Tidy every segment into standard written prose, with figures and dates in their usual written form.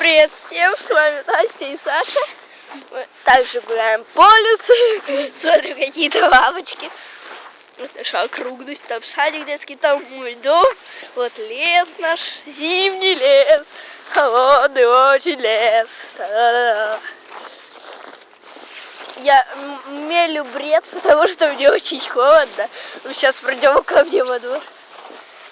Привет всем, с вами Настя и Саша. Мы также гуляем по лесу, смотрим какие-то бабочки. Вот наша окружность, там садик детский, там мой дом. Вот лес наш, зимний лес, холодный очень лес. Та-да-да. Я мелю бред, потому что мне очень холодно. Мы сейчас пройдем ко мне во двор.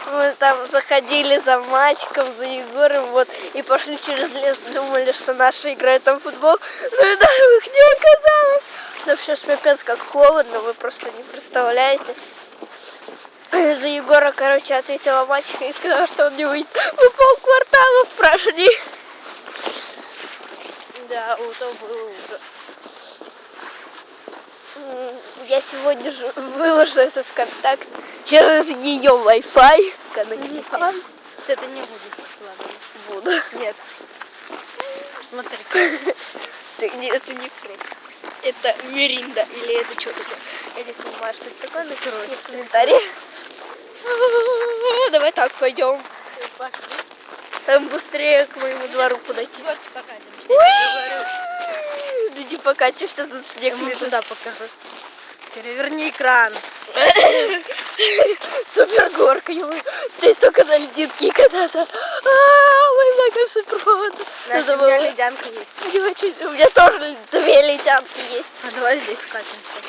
Мы там заходили за мальчиком, за Егором, вот, и пошли через лес, думали, что наши играют там в футбол, но и там их не оказалось. Но сейчас пипец как холодно, вы просто не представляете. За Егора, короче, ответила мальчика и сказала, что он не выйдет. Мы полквартала прошли. Да, это было ужас. Я сегодня же выложу этот ВКонтакт через ее Wi-Fi. Коннектифан. Ты это не будешь выкладывать? Буду. Нет. Смотри. Это не фрукт. Это миринда. Или это что такое? Я не понимаю, что это такое, но короче. В комментарии. Давай так пойдем. Там быстрее к моему двору подойти. Да не покатишься, тут снег лежит. Туда покажу. Переверни экран. Супер горка. Здесь только на лединке кататься. Ой, много супер холодно. У меня ледянка есть. У меня тоже 2 ледянки есть. А давай здесь скатимся.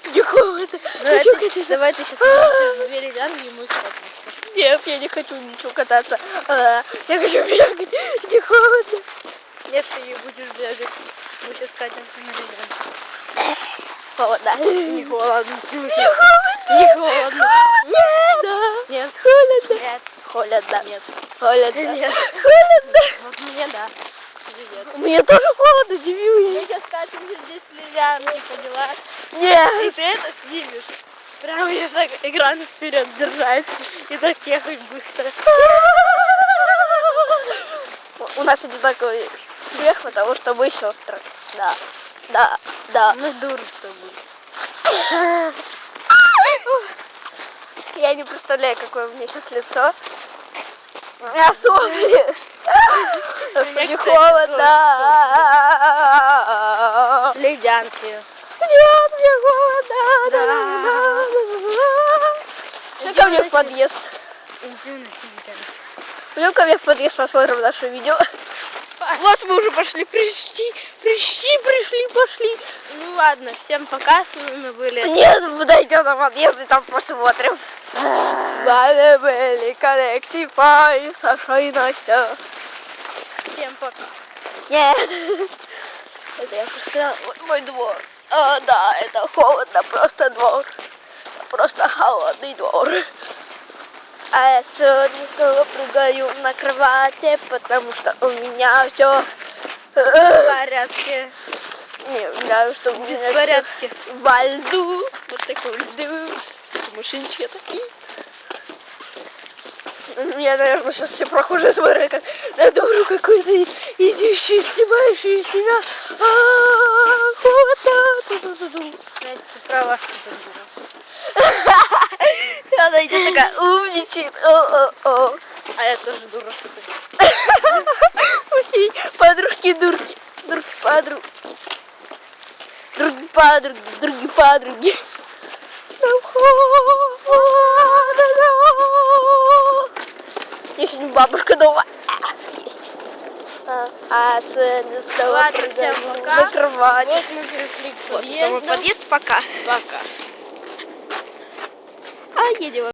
Мне холодно. Давай ты сейчас скатишь 2 ледянки и мы скатимся. Нет, я не хочу ничего кататься. Я хочу бегать. Мне холодно. Нет, ты не будешь бегать. Мы сейчас скатимся на ледянку. Холодно. Не холодно. Не холодно. Не холодно. Нет. Да. Нет. Холодно. Нет. Холодно. Нет. Холодно. Нет. Холодно. Вот мне да. Нет. Мне тоже холодно, дебил. Мы сейчас скатимся здесь ледянки, поняла? Нет. И ты это снимешь. Прямо я так экран вперед держать и так ехать быстро. У нас одинаковый смех, потому что мы сестры. Да. Да. Да. Ну дура с тобой. Я не представляю, какое у меня сейчас лицо. Особенно. Потому что не холодно. С ледянки. Нет, мне холодно. Идем мне в подъезд. Идем ко мне в подъезд, посмотрим наше видео. Вот мы уже пошли, пришли. Ну ладно, всем пока, с вами были. Нет, мы дойдем до подъезда и там посмотрим. С вами были Коннектифан, Саша и Настя. Всем пока. Нет. Это я сказала, вот мой двор. Да, это холодно, просто двор. Просто холодный двор. А я сегодня снова прыгаю на кровати, потому что у меня все В порядке. Не знаю, что у меня В порядке. всё во льду. Вот такой льду. Машинчики такие. Я, наверное, сейчас все прохожие смотрят, как на дуру какую-то идущую, снимающую себя. Холодно. Настя, ты права, что ты дура. Она идет такая, умничает. А я тоже дура, что ты. Окей, подружки-дурки. Други-подруги. Други-подруги. Нам холодно. Еще не бабушка дома. Есть. А с того Ладно, всем пока. закрывать. Вот мы пришли к Вот, подъезду. подъезд, пока. Пока. Едем.